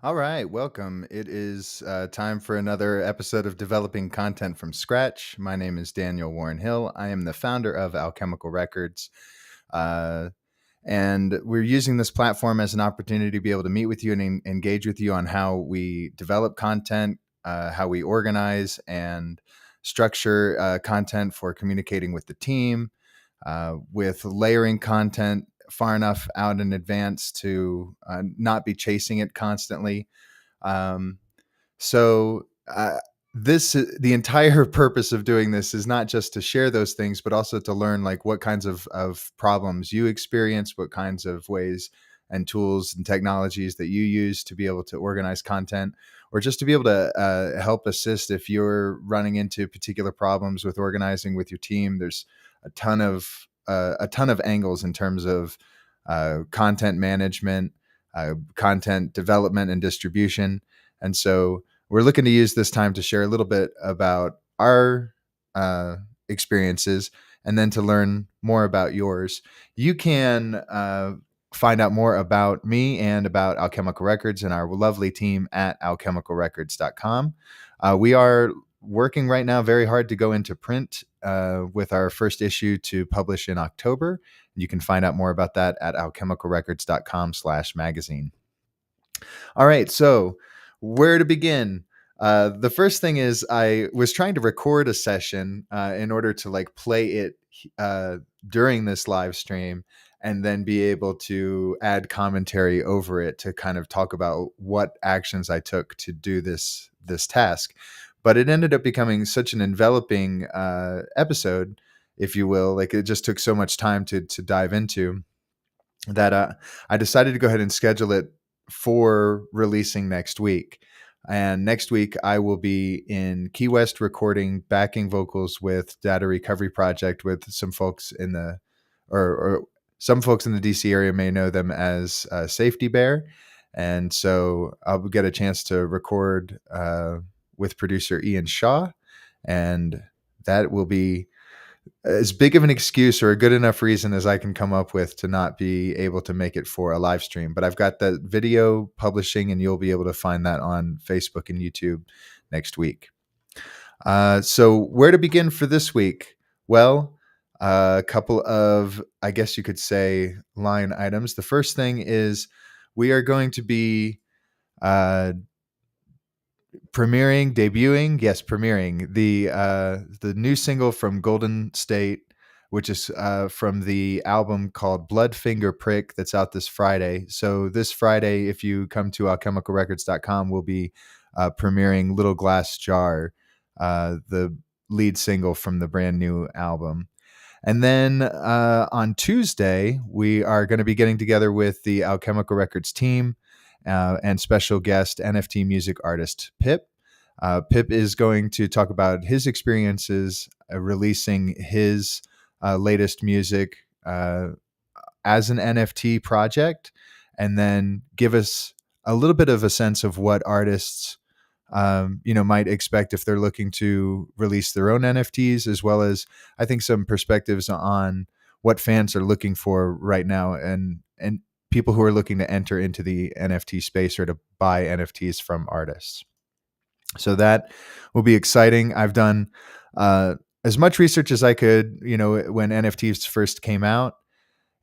All right, welcome. It is time for another episode of Developing Content from Scratch. My name is Daniel Warren Hill. I am the founder of Alchemical Records. Uh, and we're using this platform as an opportunity to be able to meet with you and engage with you on how we develop content, how we organize and structure content for communicating with the team, with layering content far enough out in advance to not be chasing it constantly. Um, so the entire purpose of doing this is not just to share those things, but also to learn like what kinds of problems you experience, what kinds of ways and tools and technologies that you use to be able to organize content, or just to be able to help assist if you're running into particular problems with organizing with your team. There's a ton of angles in terms of content management, content development, and distribution. And so we're looking to use this time to share a little bit about our experiences and then to learn more about yours. You can find out more about me and about Alchemical Records and our lovely team at alchemicalrecords.com. We are working right now very hard to go into print with our first issue to publish in October. You can find out more about that at alchemicalrecords.com/magazine. All right, so where to begin? The first thing is I was trying to record a session in order to like play it during this live stream and then be able to add commentary over it to kind of talk about what actions I took to do this task. But it ended up becoming such an enveloping episode, if you will. Like it just took so much time to dive into that I decided to go ahead and schedule it for releasing next week. And next week, I will be in Key West recording backing vocals with Data Recovery Project with some folks in the, or some folks in the DC area may know them as Safety Bear. And so I'll get a chance to record with producer Ian Shaw. And that will be as big of an excuse or a good enough reason as I can come up with to not be able to make it for a live stream. But I've got that video publishing, and you'll be able to find that on Facebook and YouTube next week. So where to begin for this week? Well, a couple of, I guess you could say, line items. The first thing is we are going to be premiering the new single from Golden State, which is from the album called Bloodfinger Prick that's out this Friday. So this Friday, if you come to alchemicalrecords.com, we'll be premiering Little Glass Jar, the lead single from the brand new album. And then on Tuesday, we are going to be getting together with the Alchemical Records team and special guest NFT music artist Pip. Pip is going to talk about his experiences releasing his latest music as an NFT project, and then give us a little bit of a sense of what artists might expect if they're looking to release their own NFTs, as well as I think some perspectives on what fans are looking for right now and people who are looking to enter into the NFT space or to buy NFTs from artists. So that will be exciting. I've done as much research as I could, when NFTs first came out,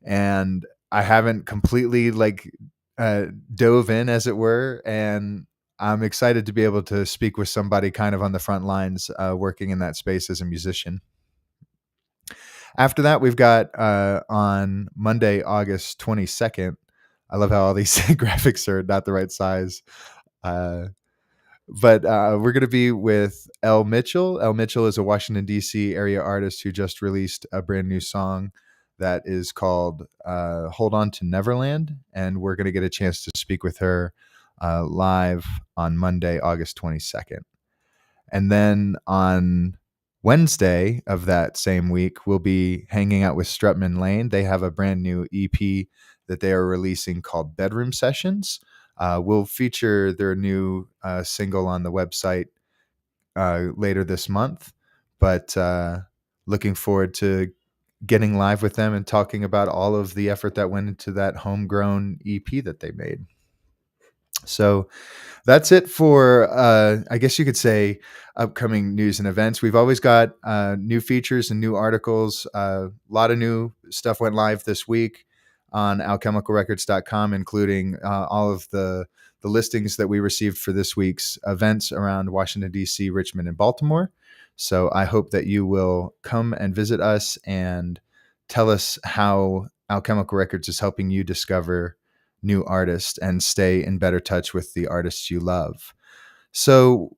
and I haven't completely dove in, as it were. And I'm excited to be able to speak with somebody kind of on the front lines, working in that space as a musician. After that, we've got on Monday, August 22nd. I love how all these graphics are not the right size. But we're going to be with Elle Mitchell. Elle Mitchell is a Washington, D.C. area artist who just released a brand new song that is called Hold On to Neverland. And we're going to get a chance to speak with her live on Monday, August 22nd. And then on Wednesday of that same week, we'll be hanging out with Strutman Lane. They have a brand new EP that they are releasing called Bedroom Sessions. We'll feature their new single on the website later this month, but looking forward to getting live with them and talking about all of the effort that went into that homegrown EP that they made. So that's it for, I guess you could say, upcoming news and events. We've always got new features and new articles. A lot of new stuff went live this week on alchemicalrecords.com, including all of the listings that we received for this week's events around Washington, D.C., Richmond, and Baltimore. So I hope that you will come and visit us and tell us how Alchemical Records is helping you discover new artists and stay in better touch with the artists you love. So,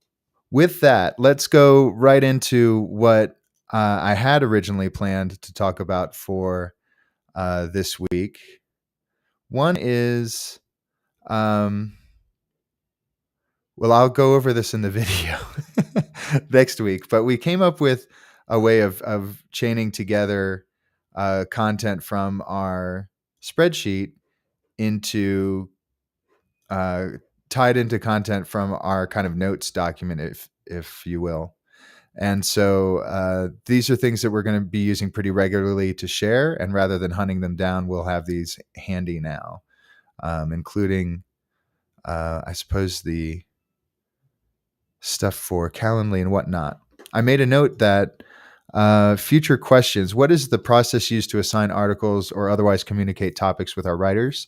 with that, let's go right into what I had originally planned to talk about for this week. One is, well, I'll go over this in the video next week, but we came up with a way of chaining together content from our spreadsheet into uh, tied into content from our kind of notes document, if you will. And so these are things that we're going to be using pretty regularly to share. And rather than hunting them down, we'll have these handy now, including, I suppose, the stuff for Calendly and whatnot. I made a note that future questions: what is the process used to assign articles or otherwise communicate topics with our writers?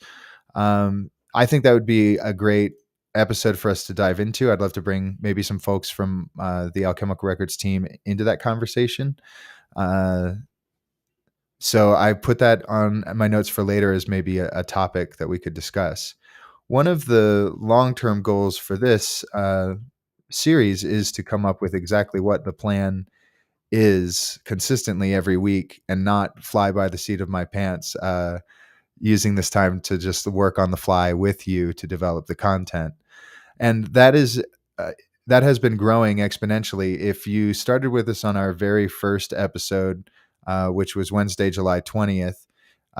I think that would be a great episode for us to dive into. I'd love to bring maybe some folks from the Alchemical Records team into that conversation. Uh, so I put that on my notes for later as maybe a topic that we could discuss. One of the long-term goals for this series is to come up with exactly what the plan is consistently every week and not fly by the seat of my pants, using this time to just work on the fly with you to develop the content. And uh, that has been growing exponentially. If you started with us on our very first episode, which was Wednesday, July 20th,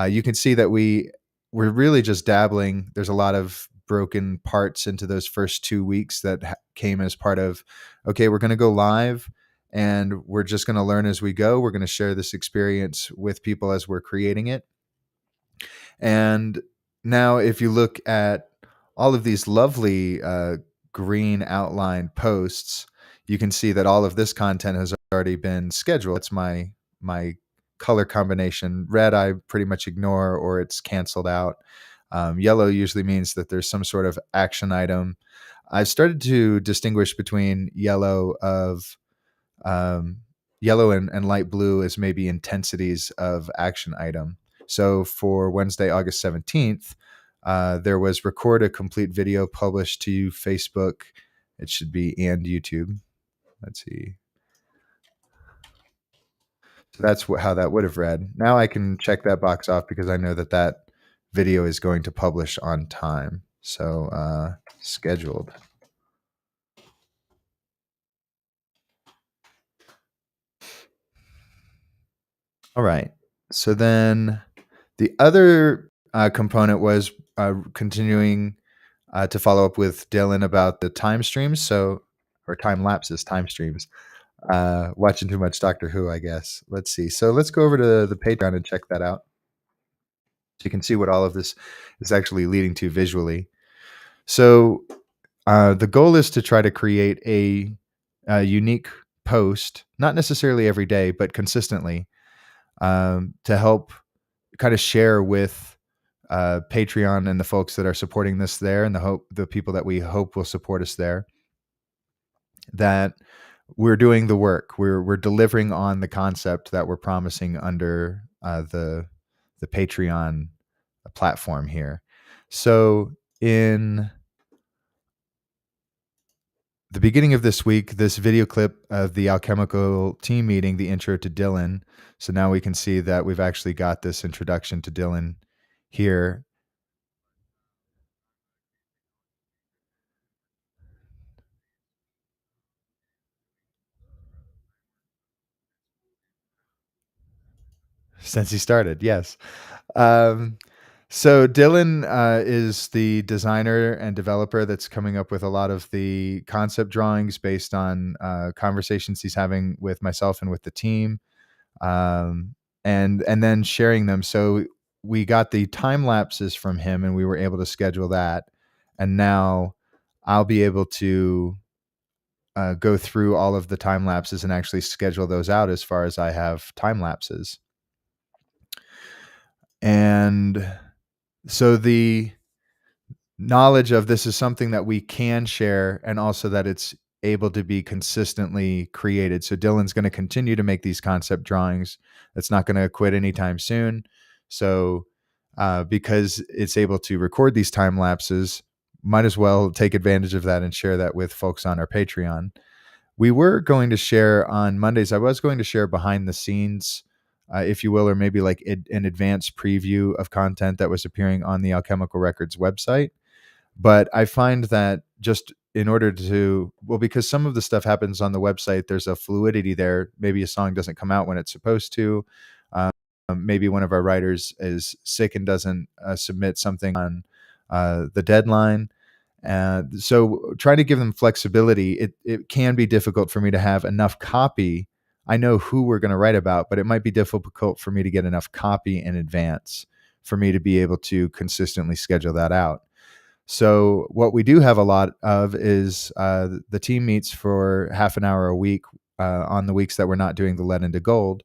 you can see that we're really just dabbling. There's a lot of broken parts into those first 2 weeks that came as part of, okay, we're going to go live and we're just going to learn as we go. We're going to share this experience with people as we're creating it. And now, if you look at all of these lovely green outline posts, you can see that all of this content has already been scheduled. It's my color combination. Red, I pretty much ignore, or it's canceled out. Yellow usually means that there's some sort of action item. I've started to distinguish between um, yellow and light blue as maybe intensities of action item. So for Wednesday, August 17th, there was record a complete video published to Facebook. It should be and YouTube. Let's see. So that's how that would have read. Now I can check that box off because I know that that video is going to publish on time. So scheduled. All right. So then the other component was continuing to follow up with Dylan about the time streams. So, or time lapses, time streams. Watching too much Doctor Who, I guess. Let's see. So let's go over to the Patreon and check that out. So you can see what all of this is actually leading to visually. So the goal is to try to create a unique post, not necessarily every day, but consistently, to help kind of share with Patreon and the folks that are supporting this there, and the people that we hope will support us there, that we're doing the work. We're delivering on the concept that we're promising under the Patreon platform here. So in the beginning of this week, this video clip of the Alchemical team meeting, the intro to Dylan. So now we can see that we've actually got this introduction to Dylan here. since he started. Yes. Um, so Dylan is the designer and developer that's coming up with a lot of the concept drawings based on conversations he's having with myself and with the team, um, and then sharing them. So we got the time lapses from him, and we were able to schedule that. And now I'll be able to go through all of the time lapses and actually schedule those out as far as I have time lapses. And so the knowledge of this is something that we can share, and also that it's able to be consistently created. So Dylan's going to continue to make these concept drawings. It's not going to quit anytime soon. So because it's able to record these time lapses, might as well take advantage of that and share that with folks on our Patreon. We were going to share on Mondays. I was going to share behind the scenes, if you will, or maybe like an advanced preview of content that was appearing on the Alchemical Records website. But I find that just in order to, well, because some of the stuff happens on the website, there's a fluidity there. Maybe a song doesn't come out when it's supposed to. Um, Maybe one of our writers is sick and doesn't submit something on the deadline. So trying to give them flexibility, it can be difficult for me to have enough copy. I know who we're going to write about, but it might be difficult for me to get enough copy in advance for me to be able to consistently schedule that out. So what we do have a lot of is the team meets for half an hour a week on the weeks that we're not doing the Lead into Gold.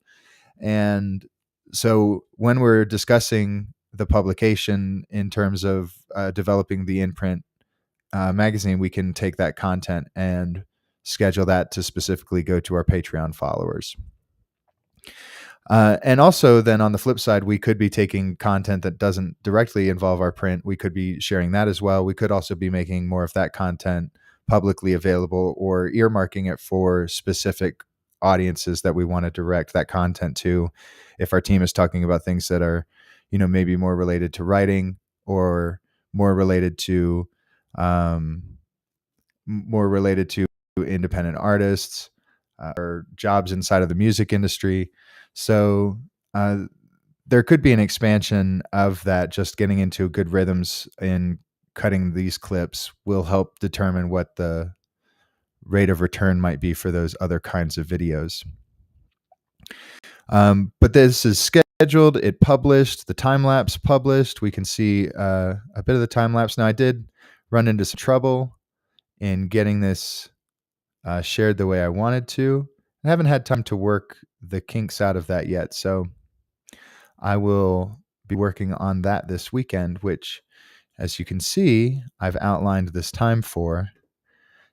And so when we're discussing the publication in terms of developing the in-print magazine, we can take that content and schedule that to specifically go to our Patreon followers. And also, then on the flip side, we could be taking content that doesn't directly involve our print. We could be sharing that as well. We could also be making more of that content publicly available, or earmarking it for specific audiences that we want to direct that content to. If our team is talking about things that are, maybe more related to writing, or more related to, um, more related to independent artists, or jobs inside of the music industry. So uh, there could be an expansion of that. Just getting into good rhythms in cutting these clips will help determine what the rate of return might be for those other kinds of videos. But this is scheduled, it published, the time lapse published. We can see a bit of the time lapse. Now, I did run into some trouble in getting this shared the way I wanted to. I haven't had time to work the kinks out of that yet. So I will be working on that this weekend, which, as you can see, I've outlined this time for,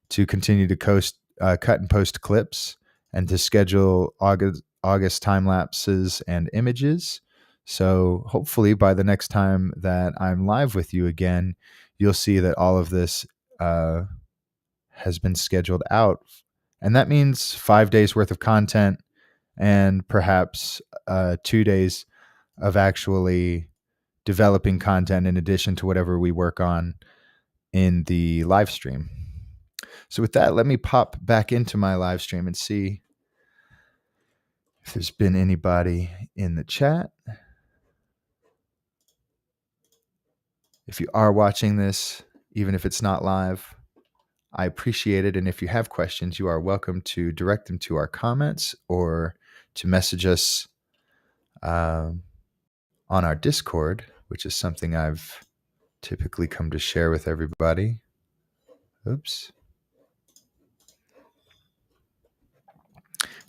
to continue to cut and post clips, and to schedule August time lapses and images. So hopefully by the next time that I'm live with you again, you'll see that all of this has been scheduled out. And that means 5 days worth of content, and perhaps 2 days of actually developing content in addition to whatever we work on in the live stream. So with that, let me pop back into my live stream and see if there's been anybody in the chat. If you are watching this, even if it's not live, I appreciate it. And if you have questions, you are welcome to direct them to our comments, or to message us on our Discord, which is something I've typically come to share with everybody. Oops.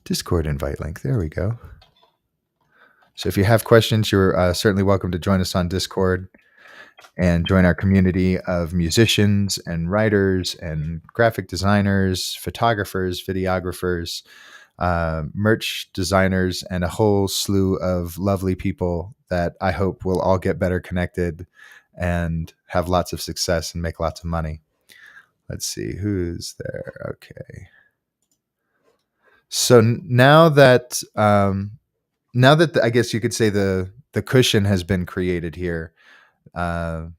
Discord invite link. There we go. So if you have questions, you're certainly welcome to join us on Discord and join our community of musicians and writers and graphic designers, photographers, videographers, merch designers, and a whole slew of lovely people that I hope will all get better connected and have lots of success and make lots of money. Let's see, who's there? Okay. So now that I guess you could say the cushion has been created here, then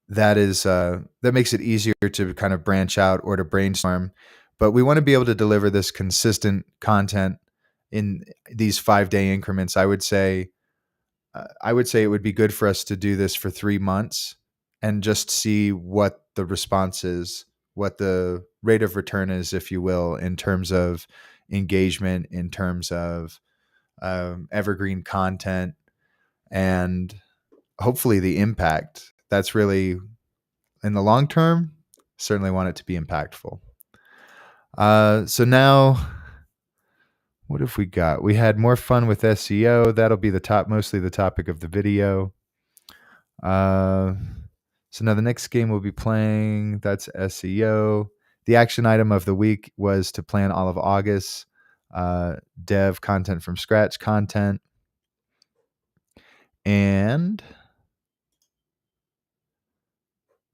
that makes it easier to kind of branch out or to brainstorm. But we want to be able to deliver this consistent content in these 5-day increments. I would say it would be good for us to do this for 3 months and just see what the response is, what the rate of return is, if you will, in terms of engagement, in terms of evergreen content, and hopefully the impact. That's really, in the long term, certainly want it to be impactful. So now, what have we got? We had more fun with SEO. That'll be mostly the topic of the video. Uh, so now the next game we'll be playing, that's SEO. The action item of the week was to plan all of August, dev content from scratch content. And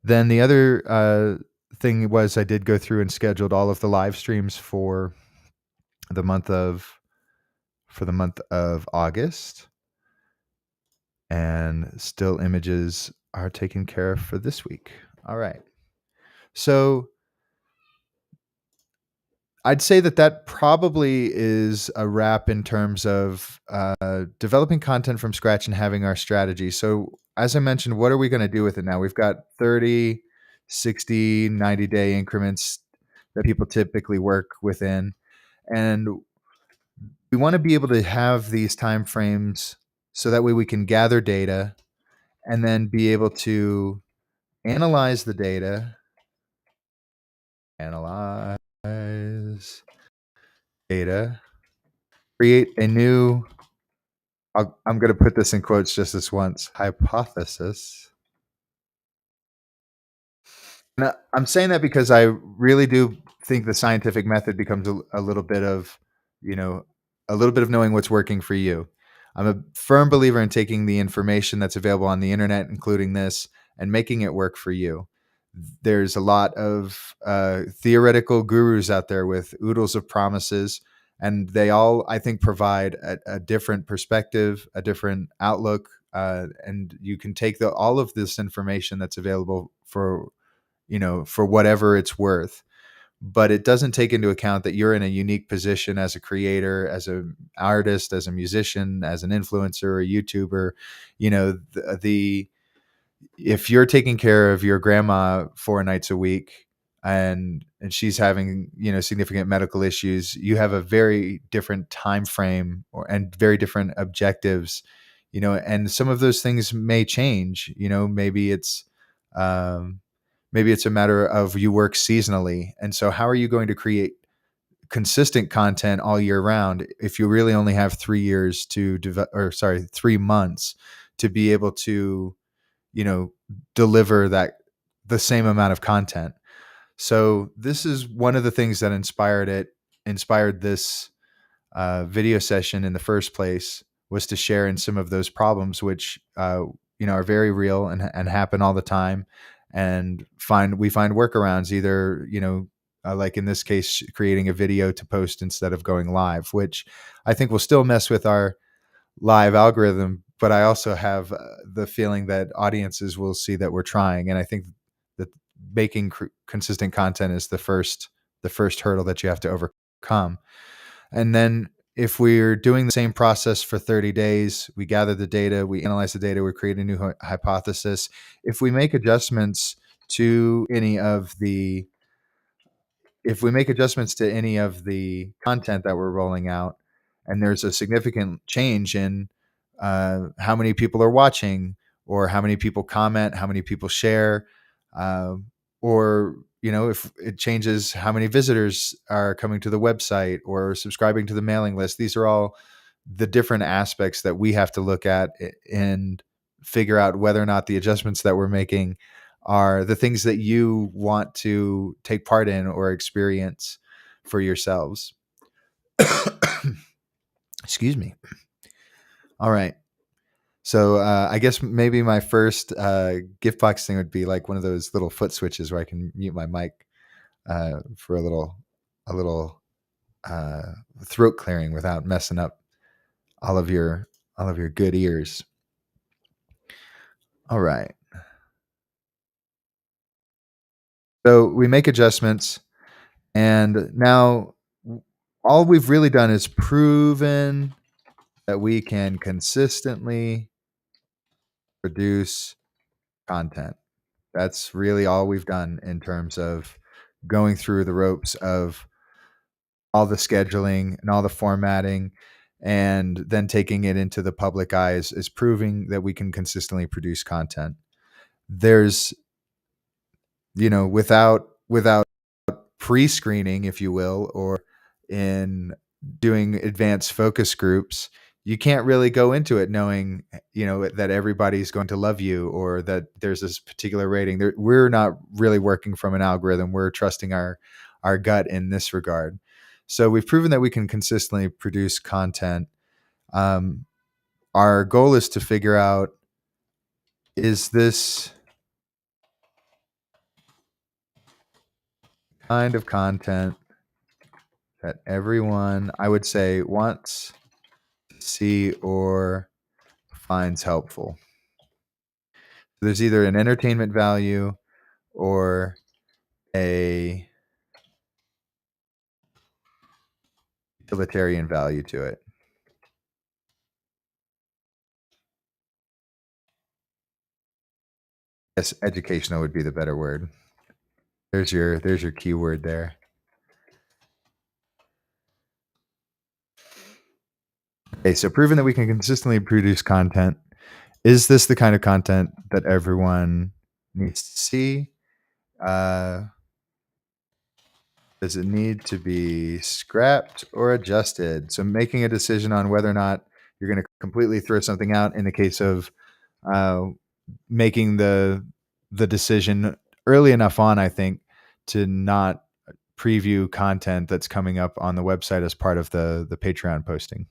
then the other thing was I did go through and scheduled all of the live streams the month of for the month of August. And still images are taken care of for this week. All right. So I'd say that probably is a wrap in terms of developing content from scratch and having our strategy. So as I mentioned, what are we going to do with it now? We've got 30, 60, 90-day increments that people typically work within. And we want to be able to have these time frames so that way we can gather data and then be able to analyze the data, analyze data, create a new, I'm going to put this in quotes just this once, hypothesis. And I'm saying that because I really do think the scientific method becomes a little bit of, you know, a little bit of knowing what's working for you. I'm a firm believer in taking the information that's available on the internet, including this, and making it work for you. There's a lot of theoretical gurus out there with oodles of promises, and they all, I think, provide a different perspective, a different outlook, and you can take all of this information that's available for whatever it's worth. But it doesn't take into account that you're in a unique position as a creator, as an artist, as a musician, as an influencer, a YouTuber. The if you're taking care of your grandma 4 nights a week and she's having significant medical issues, you have a very different time frame and very different objectives, and some of those things may change. Maybe it's a matter of you work seasonally, and so how are you going to create consistent content all year round if you really only have 3 years to develop, or sorry, 3 months to be able to you know, deliver the same amount of content. So this is one of the things that inspired this video session in the first place, was to share in some of those problems, which are very real and happen all the time. And we find workarounds, either like in this case, creating a video to post instead of going live, which I think will still mess with our live algorithm, but I also have the feeling that audiences will see that we're trying. And I think that making consistent content is the first hurdle that you have to overcome. And then if we're doing the same process for 30 days, we gather the data, we analyze the data, we create a new hypothesis. If we make adjustments to any of the if we make adjustments to any of the content that we're rolling out, and there's a significant change in how many people are watching, or how many people comment, how many people share, uh, or if it changes how many visitors are coming to the website or subscribing to the mailing list, these are all the different aspects that we have to look at and figure out whether or not the adjustments that we're making are the things that you want to take part in or experience for yourselves. Excuse me. All right. So I guess maybe my first gift box thing would be like one of those little foot switches where I can mute my mic for a little throat clearing without messing up all of your good ears. All right. So we make adjustments, and now all we've really done is proven that we can consistently produce content. That's really all we've done in terms of going through the ropes of all the scheduling and all the formatting and then taking it into the public eye is proving that we can consistently produce content. There's, without pre-screening, if you will, or in doing advanced focus groups, you can't really go into it knowing, that everybody's going to love you or that there's this particular rating. We're not really working from an algorithm. We're trusting our gut in this regard. So we've proven that we can consistently produce content. Um, our goal is to figure out, is this kind of content that everyone, I would say, wants to see or finds helpful? There's either an entertainment value or a utilitarian value to it. Yes, educational would be the better word. There's your keyword there. Okay, so proven that we can consistently produce content. Is this the kind of content that everyone needs to see? Does it need to be scrapped or adjusted? So making a decision on whether or not you're going to completely throw something out in the case of uh, making the decision early enough on, I think, to not preview content that's coming up on the website as part of the Patreon posting.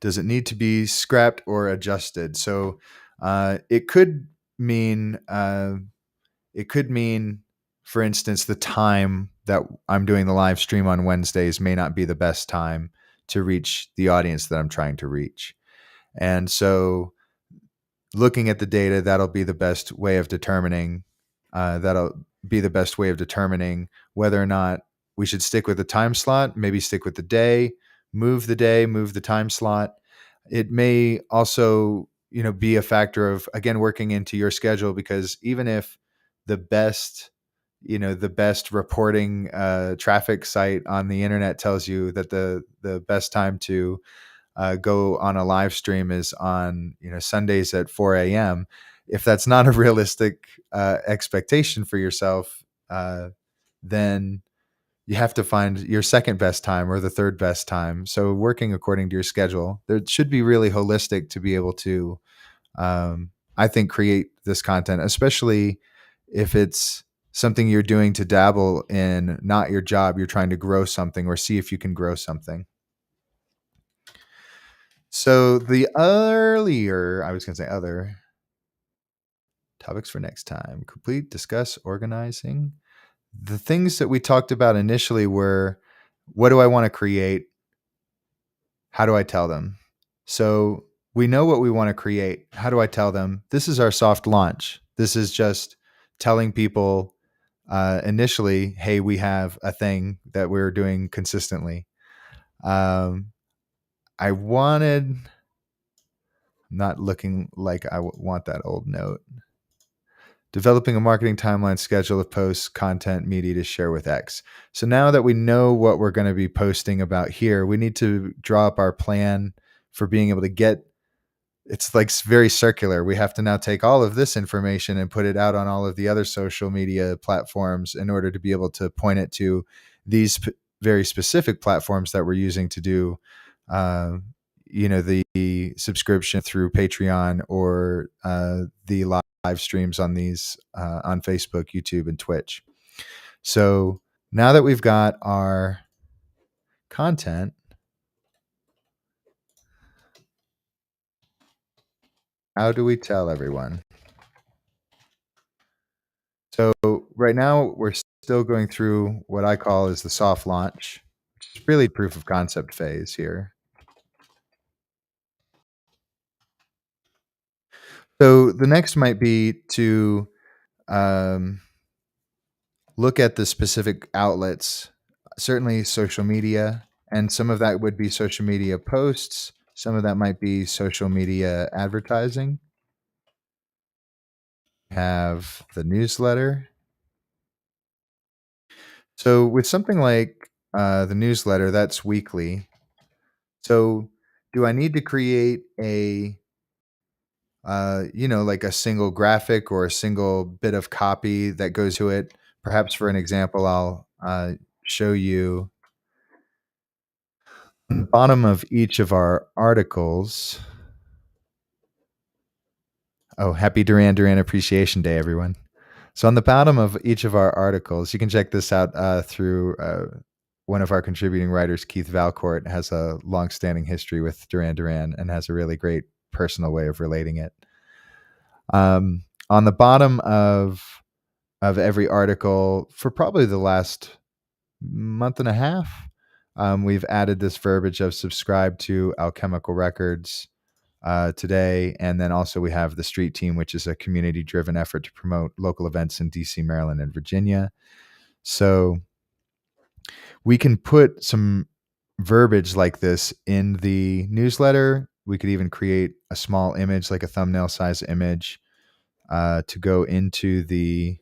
Does it need to be scrapped or adjusted? So it could mean for instance, the time that I'm doing the live stream on Wednesdays may not be the best time to reach the audience that I'm trying to reach. And so looking at the data, that'll be the best way of determining whether or not we should stick with the time slot, maybe stick with the day, move the time slot. It may also, be a factor of, again, working into your schedule, because even if the best the best reporting traffic site on the internet tells you that the best time to go on a live stream is on Sundays at 4 a.m. If that's not a realistic expectation for yourself, then you have to find your second best time or the third best time. So working according to your schedule, there should be really holistic to be able to, I think, create this content, especially if it's something you're doing to dabble in, not your job. You're trying to grow something or see if you can grow something. So I was going to say other topics for next time: complete, discuss, organizing. The things that we talked about initially were, what do I want to create? How do I tell them? So we know what we want to create. How do I tell them? This is our soft launch. This is just telling people initially, hey, we have a thing that we're doing consistently. I wanted, not looking like I want that old note. Developing a marketing timeline, schedule of posts, content, media to share with X. So now that we know what we're going to be posting about here, we need to draw up our plan for being able to get, it's like very circular. We have to now take all of this information and put it out on all of the other social media platforms in order to be able to point it to these very specific platforms that we're using to do, the subscription through Patreon or the live streams on these on Facebook, YouTube, and Twitch. So now that we've got our content, how do we tell everyone? So right now we're still going through what I call is the soft launch, which is really proof of concept phase here. So the next might be to look at the specific outlets certainly social media, and some of that would be social media posts. Some of that might be social media advertising. Have the newsletter. So with something like the newsletter, that's weekly. So do I need to create a like a single graphic or a single bit of copy that goes to it? Perhaps for an example, I'll show you on the bottom of each of our articles. Oh, happy Duran Duran Appreciation Day, everyone. So on the bottom of each of our articles, you can check this out through one of our contributing writers, Keith Valcourt, has a long-standing history with Duran Duran and has a really great personal way of relating it. On the bottom of every article for probably the last month and a half, we've added this verbiage of subscribe to Alchemical Records today. And then also we have the Street Team, which is a community driven effort to promote local events in DC, Maryland, and Virginia. So we can put some verbiage like this in the newsletter. We could even create a small image, like a thumbnail size image, to go into the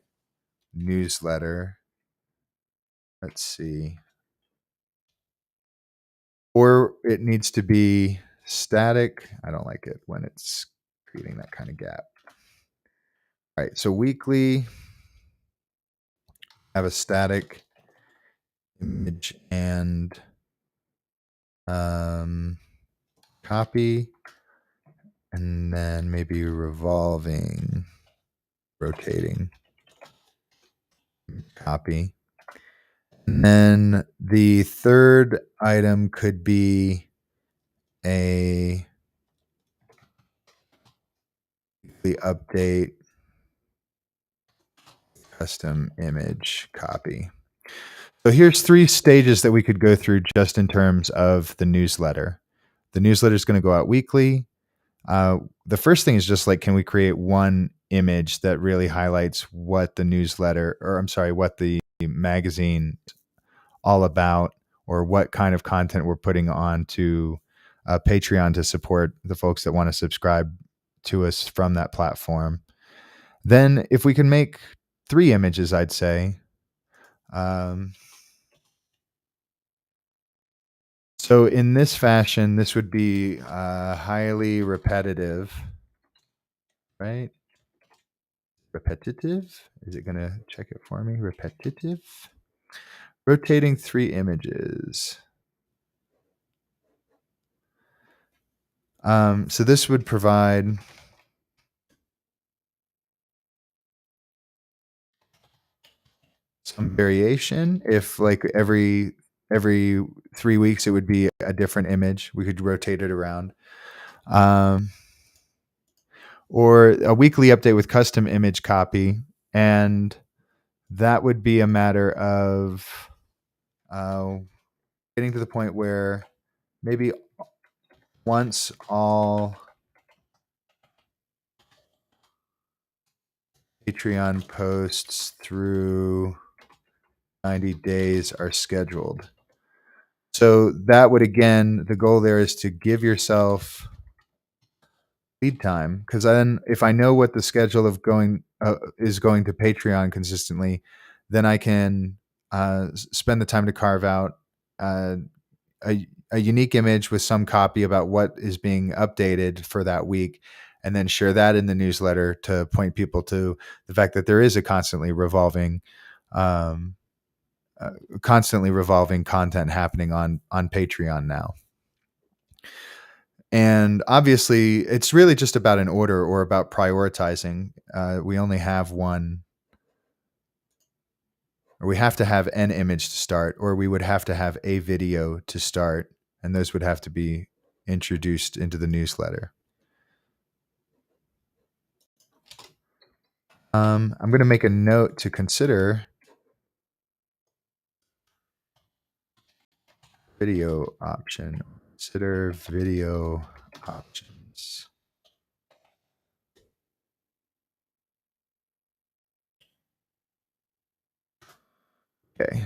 newsletter. Let's see. Or it needs to be static. I don't like it when it's creating that kind of gap. All right. So weekly, have a static image and copy, and then maybe revolving, rotating copy. And then the third item could be a weekly update, custom image copy. So here's 3 stages that we could go through just in terms of the newsletter. The newsletter is going to go out weekly. The first thing is just like, can we create one image that really highlights what the newsletter, or I'm sorry, what the magazine is all about, or what kind of content we're putting on to Patreon to support the folks that want to subscribe to us from that platform. Then if we can make 3 images, I'd say. So in this fashion, this would be highly repetitive, right? Repetitive? Is it going to check it for me? Repetitive? Rotating 3 images. So this would provide some variation. If like every 3 weeks it would be a different image, we could rotate it around. Or a weekly update with custom image copy, and that would be a matter of getting to the point where maybe once all Patreon posts through 90 days are scheduled. So that would, again, the goal there is to give yourself lead time, because then if I know what the schedule of going is going to Patreon consistently, then I can spend the time to carve out uh, a unique image with some copy about what is being updated for that week, and then share that in the newsletter to point people to the fact that there is a um, constantly revolving content happening on Patreon now. And obviously, it's really just about an order or about prioritizing. We only have one, or we have to have an image to start, or we would have to have a video to start, and those would have to be introduced into the newsletter. I'm going to make a note to consider video option. Consider video options. Okay.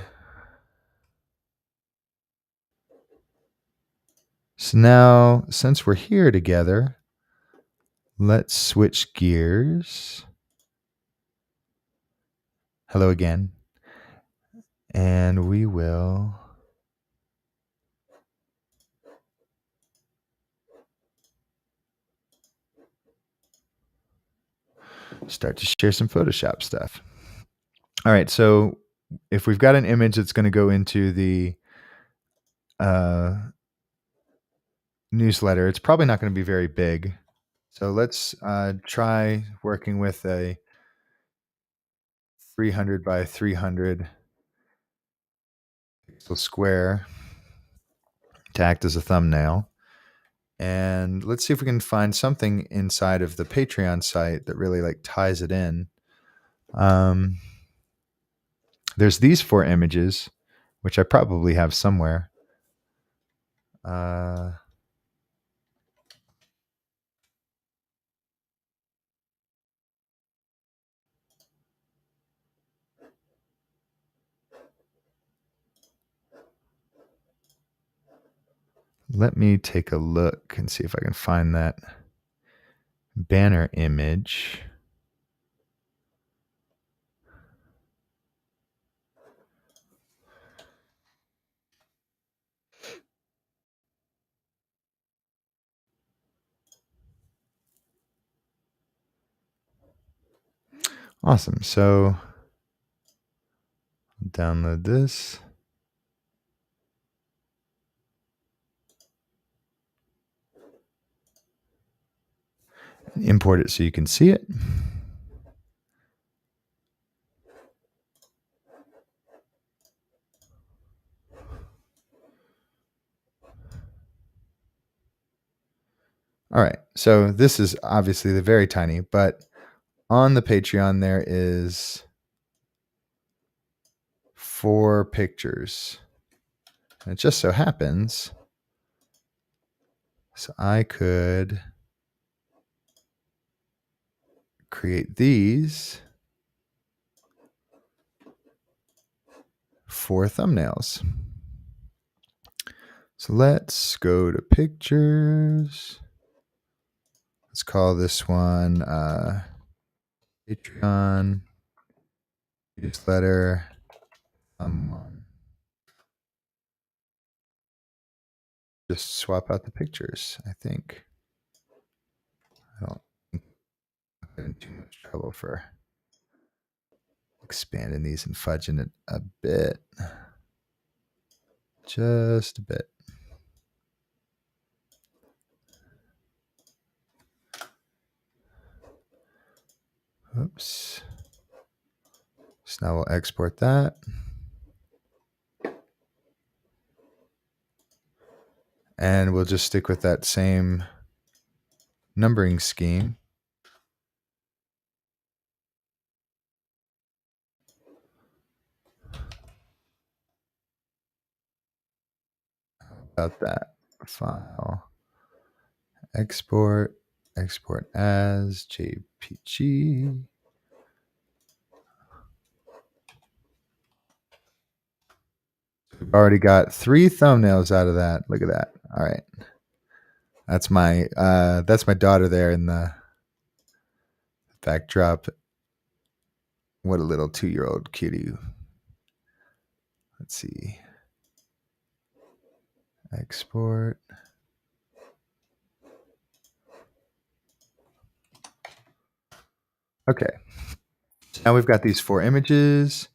So now, since we're here together, let's switch gears. Hello again. And we will start to share some Photoshop stuff. All right, so if we've got an image that's going to go into the newsletter, it's probably not going to be very big. So let's try working with a 300 by 300 pixel square to act as a thumbnail. And let's see if we can find something inside of the Patreon site that really like ties it in. There's these 4 images, which I probably have somewhere. Let me take a look and see if I can find that banner image. Awesome. So download this. Import it so you can see it. All right. So this is obviously the very tiny, but on the Patreon there is 4 pictures. And it just so happens, so I could create these 4 thumbnails. So let's go to pictures. Let's call this one Patreon newsletter. Just swap out the pictures, I think. I don't think I'm in too much trouble for expanding these and fudging it a bit. Just a bit. Oops. So now we'll export that. And we'll just stick with that same numbering scheme. How about that? File. Export as JPG. We've already got 3 thumbnails out of that. Look at that. All right. That's my daughter there in the backdrop. What a little 2-year-old cutie. Let's see. Export. Okay. So now we've got these 4 images.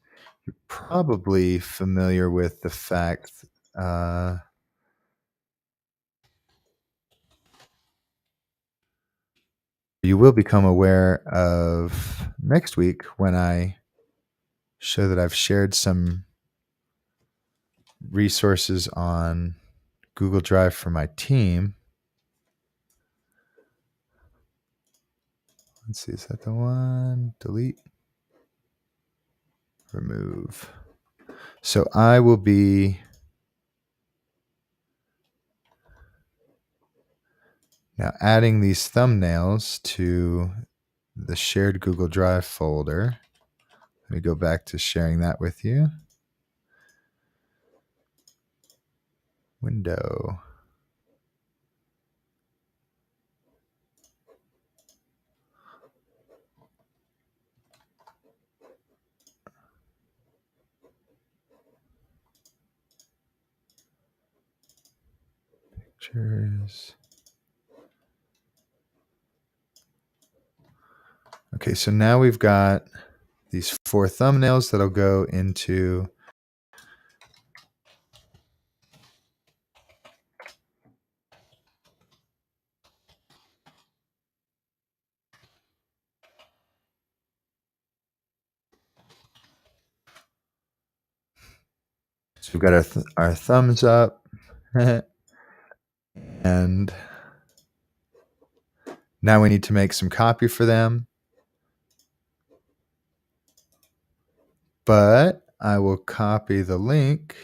You're probably familiar with the fact you will become aware of next week when I show that I've shared some resources on Google Drive for my team. Let's see, is that the one? Delete. Remove. So I will be now adding these thumbnails to the shared Google Drive folder. Let me go back to sharing that with you. Window. Pictures. Okay, so now we've got these 4 thumbnails that'll go into so we've got our thumbs up and now we need to make some copy for them. But I will copy the link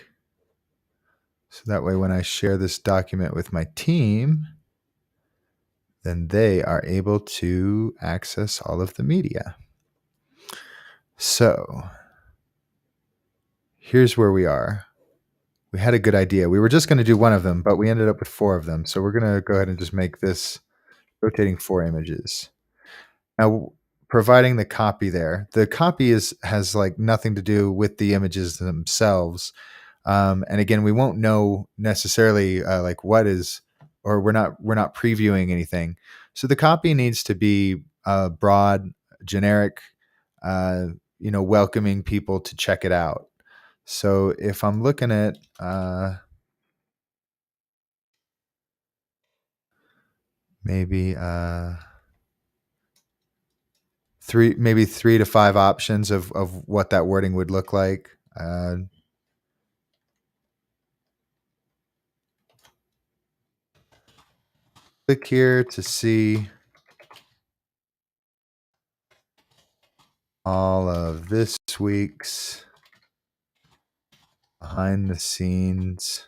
so that way when I share this document with my team, then they are able to access all of the media. So here's where we are. We had a good idea. We were just going to do one of them, but we ended up with 4 of them. So we're going to go ahead and just make this rotating 4 images. Now, providing the copy there, the copy has like nothing to do with the images themselves. And again, we won't know necessarily like what is, or we're not previewing anything. So the copy needs to be broad, generic, welcoming people to check it out. So if I'm looking at maybe maybe 3 to 5 options of what that wording would look like. Click here to see all of this week's behind the scenes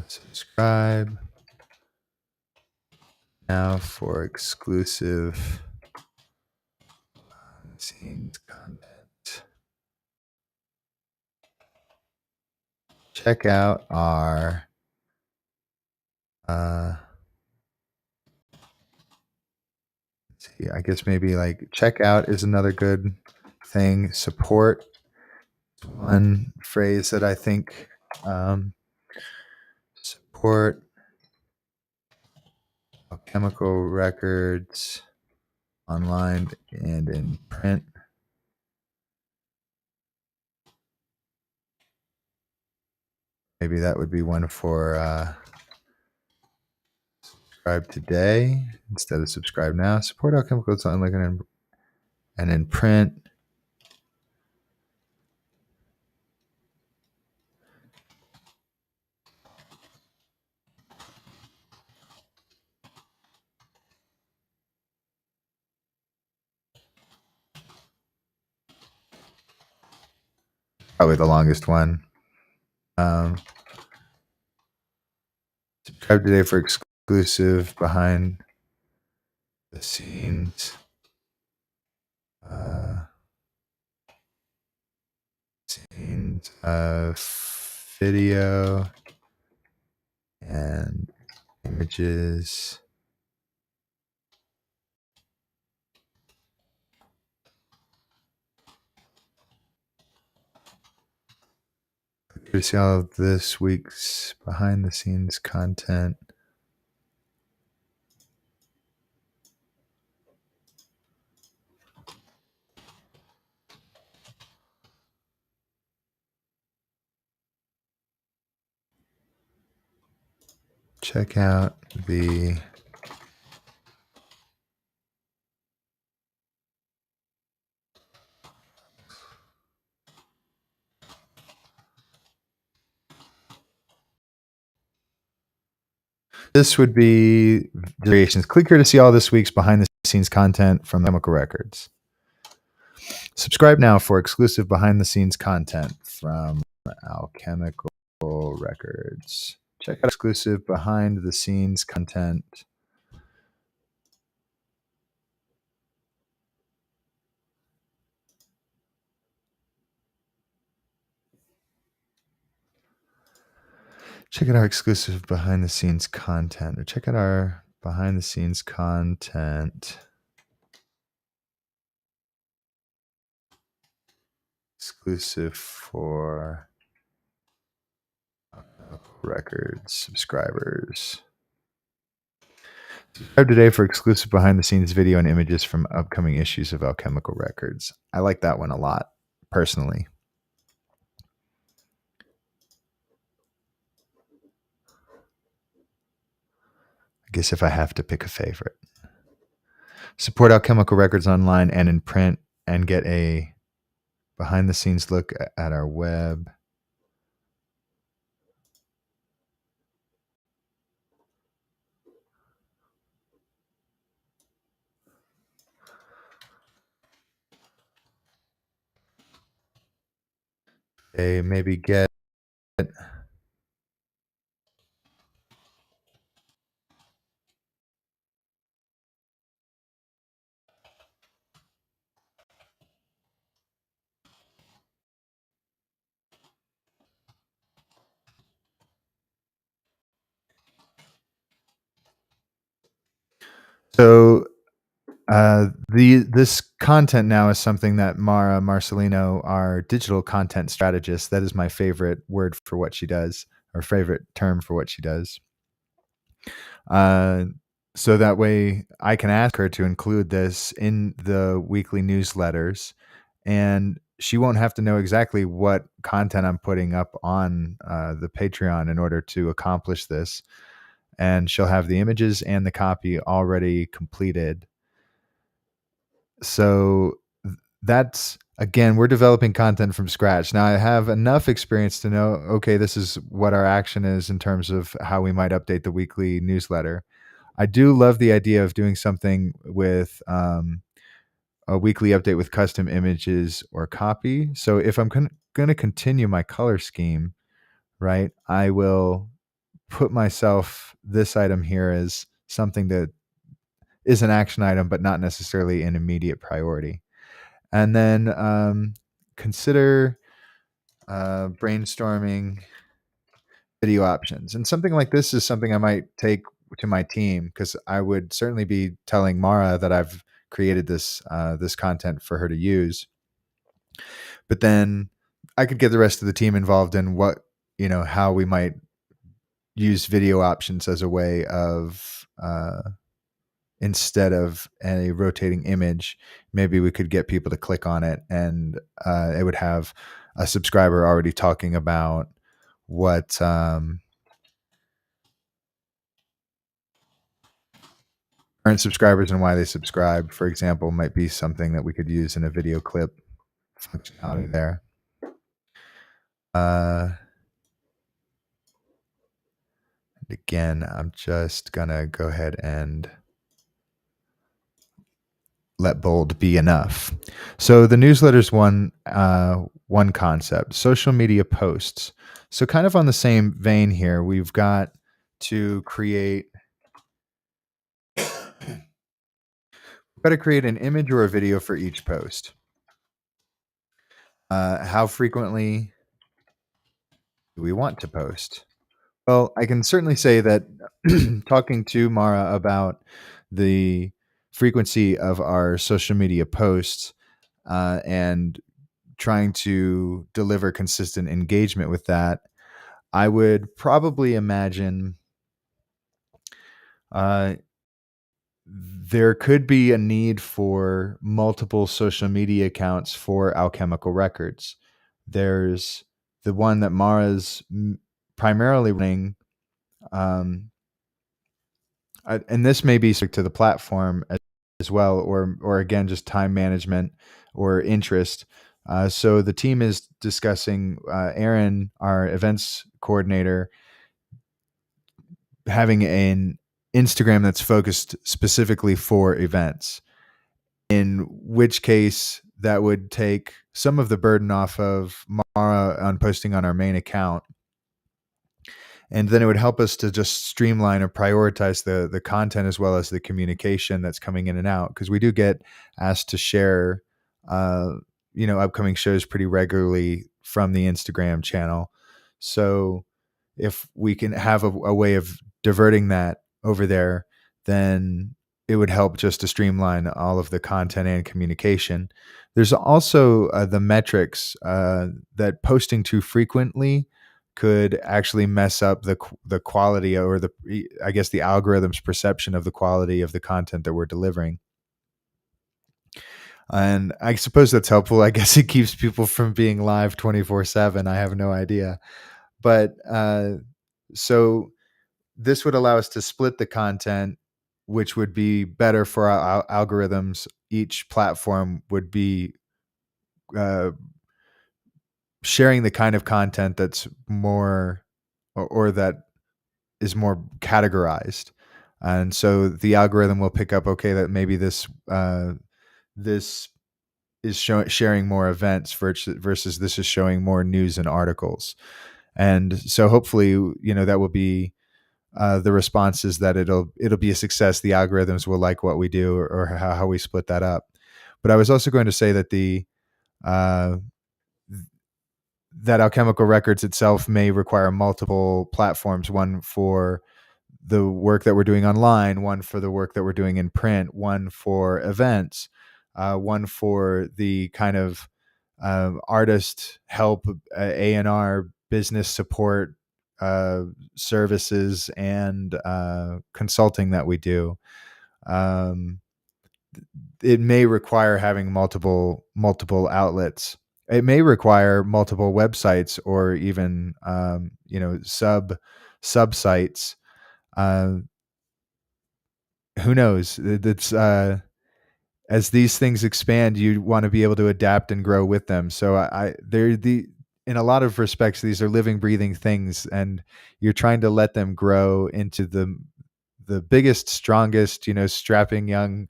subscribe now for exclusive scenes content. Check out our I guess maybe like checkout is another good thing. Support, one phrase that I think support chemical records online and in print. Maybe that would be one for subscribe today instead of subscribe now. Support alchemicals online and in print. Probably the longest one. Subscribe today for exclusive behind the scenes video and images. To see all of this week's behind the scenes content. Check out the this would be variations. Click here to see all this week's behind the scenes content from Chemical Records. Subscribe now for exclusive behind the scenes content from Alchemical Records. Check out exclusive behind the scenes content. check out our exclusive behind the scenes content, or check out our behind the scenes content exclusive for records subscribers. Subscribe today for exclusive behind the scenes video and images from upcoming issues of Alchemical Records. I like that one a lot, personally. I guess if I have to pick a favorite. Support Alchemical Records online and in print and get a behind the scenes look at our web. Maybe get so this content now is something that Mara Marcelino, our digital content strategist, that is my favorite word for what she does, or favorite term for what she does. So that way I can ask her to include this in the weekly newsletters, and she won't have to know exactly what content I'm putting up on the Patreon in order to accomplish this. And she'll have the images and the copy already completed. So that's, again, we're developing content from scratch. Now I have enough experience to know, okay, this is what our action is in terms of how we might update the weekly newsletter. I do love the idea of doing something with a weekly update with custom images or copy. So if I'm going to continue my color scheme, right, I will put myself this item here as something that is an action item, but not necessarily an immediate priority. And then consider brainstorming video options. And something like this is something I might take to my team, because I would certainly be telling Mara that I've created this content for her to use. But then I could get the rest of the team involved in how we might use video options as a way of instead of a rotating image, maybe we could get people to click on it, and it would have a subscriber already talking about what current subscribers and why they subscribe, for example, might be something that we could use in a video clip functionality there. Again, I'm just gonna go ahead and let bold be enough. So the newsletter's one concept, social media posts. So kind of on the same vein here, we've got to create an image or a video for each post. How frequently do we want to post? Well, I can certainly say that talking to Mara about the frequency of our social media posts and trying to deliver consistent engagement with that, I would probably imagine there could be a need for multiple social media accounts for Alchemical Records. There's the one that Mara's primarily running, and this may be to the platform as well, or again, just time management or interest. So the team is discussing, Aaron, our events coordinator, having an Instagram that's focused specifically for events, in which case that would take some of the burden off of Mara on posting on our main account. And then it would help us to just streamline or prioritize the content as well as the communication that's coming in and out, because we do get asked to share upcoming shows pretty regularly from the Instagram channel. So if we can have a way of diverting that over there, then it would help just to streamline all of the content and communication. There's also the metrics that posting too frequently could actually mess up the quality, or I guess the algorithm's perception of the quality of the content that we're delivering. And I suppose that's helpful. I guess it keeps people from being live 24/7. I have no idea. But so this would allow us to split the content, which would be better for our algorithms. Each platform would be uh, sharing the kind of content that's more, or that is more categorized. And so the algorithm will pick up, okay, that maybe this is sharing more events versus this is showing more news and articles. And so hopefully, that will be the response is that it'll be a success. The algorithms will like what we do, or how we split that up. But I was also going to say that uh, that Alchemical Records itself may require multiple platforms, one for the work that we're doing online, one for the work that we're doing in print, one for events, one for the kind of artist help, A&R, business support services, and consulting that we do. Um, it may require having multiple outlets. It may require multiple websites, or even sub sites. Uh, who knows? It's as these things expand, you want to be able to adapt and grow with them. So they're in a lot of respects, these are living, breathing things, and you're trying to let them grow into the biggest, strongest, strapping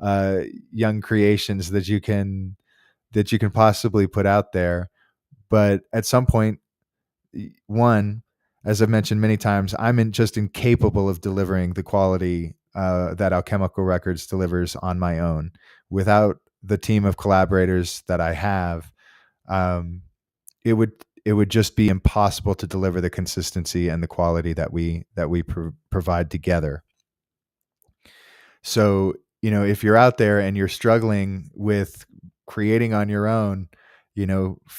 uh, young creations that you can possibly put out there. But at some point, one, as I've mentioned many times, just incapable of delivering the quality that Alchemical Records delivers on my own. Without the team of collaborators that I have, um, it would it would just be impossible to deliver the consistency and the quality that we provide together. So, if you're out there and you're struggling with creating on your own,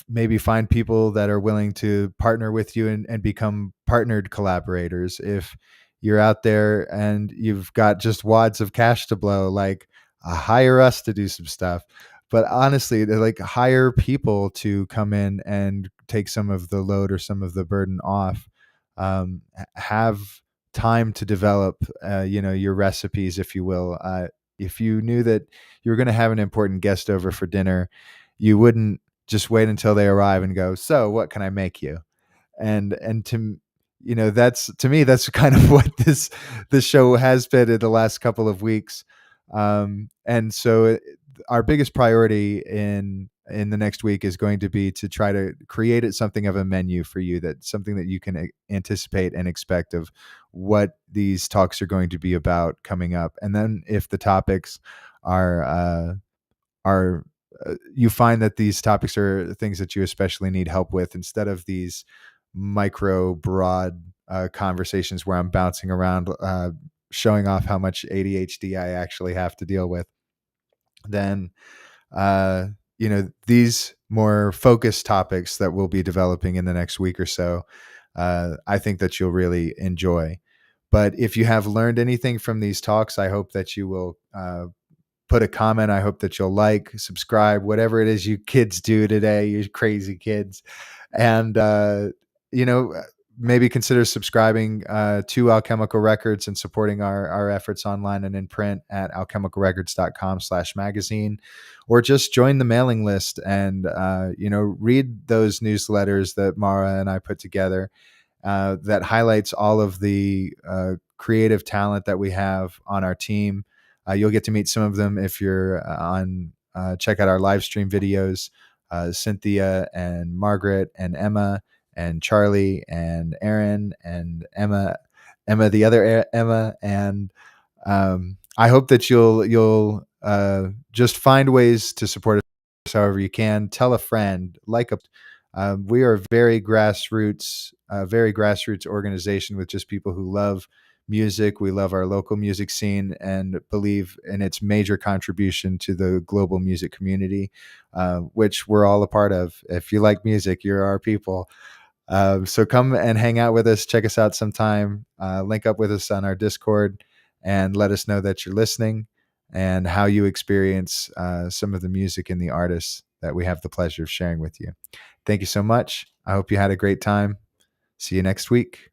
maybe find people that are willing to partner with you, and become partnered collaborators. If you're out there and you've got just wads of cash to blow, like, hire us to do some stuff. But honestly, they're like, hire people to come in and take some of the load or some of the burden off. Have time to develop, your recipes, if you will. If you knew that you were going to have an important guest over for dinner, you wouldn't just wait until they arrive and go, "So, what can I make you?" And that's, to me, that's kind of what this show has been in the last couple of weeks. And so our biggest priority in the next week is going to be to try to create something of a menu for you, that something that you can anticipate and expect of what these talks are going to be about coming up. And then if the topics are you find that these topics are things that you especially need help with, instead of these micro broad conversations where I'm bouncing around, showing off how much ADHD I actually have to deal with, then uh, these more focused topics that we'll be developing in the next week or so, I think that you'll really enjoy. But if you have learned anything from these talks, I hope that you will put a comment. I hope that you'll like, subscribe, whatever it is you kids do today, you crazy kids. And, you know, maybe consider subscribing to Alchemical Records and supporting our efforts online and in print at alchemicalrecords.com/magazine, or just join the mailing list and, read those newsletters that Mara and I put together, that highlights all of the creative talent that we have on our team. You'll get to meet some of them if you're on. Check out our live stream videos. Cynthia and Margaret and Emma and Charlie and Aaron and Emma, the other Emma, and I hope that you'll just find ways to support us however you can. Tell a friend, like a We are a very grassroots organization with just people who love music. We love our local music scene and believe in its major contribution to the global music community, which we're all a part of. If you like music, you're our people. So come and hang out with us. Check us out sometime. Link up with us on our Discord and let us know that you're listening and how you experience some of the music and the artists that we have the pleasure of sharing with you. Thank you so much. I hope you had a great time. See you next week.